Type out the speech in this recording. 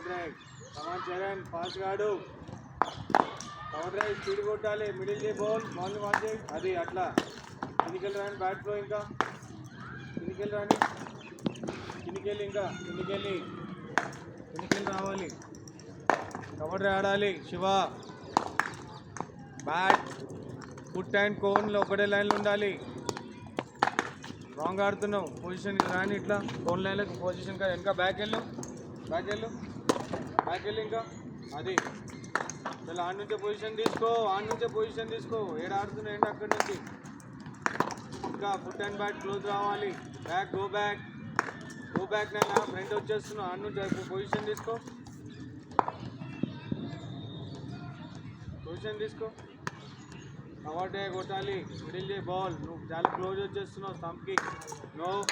cover drive కమాన్ Charan fast గాడు cover drive speed కొట్టాలి middle చేయి బాల్ వాచ్ చేయి అది అట్లా కిందికెళ్ళి రాని బ్యాట్ ఫ్లో ఇంకా కిందికెళ్ళి రాని కిందికెళ్ళి ఇంకా కిందికెళ్ళి రావాలి కవర్ డ్రైవ్ ఆడాలి శివ బ్యాట్ ఫుట్ అండ్ కోన్లో ఒకటే లైన్లో ఉండాలి రాంగ్ ఆడుతున్నావు పొజిషన్కి రాని ఇట్లా కోన్ లైన్లకు పొజిషన్ కదా ఇంకా బ్యాక్ వెళ్ళు ఇంకా అది చలో ఆడ నుంచే పొజిషన్ తీసుకో ఏడు ఆడుతున్నావు ఏంటి అక్కడి నుంచి ఇంకా ఫుట్ అండ్ బ్యాట్ క్లోజ్ రావాలి గో బ్యాక్ నైనా ఫ్రంట్ వచ్చేస్తున్నావు ఆడ నుంచి పొజిషన్ తీసుకో కవర్ డే కొట్టాలి మిడిల్ చేయి బాల్ నువ్వు చాలా క్లోజ్ వచ్చేస్తున్నావు స్టంప్కి నో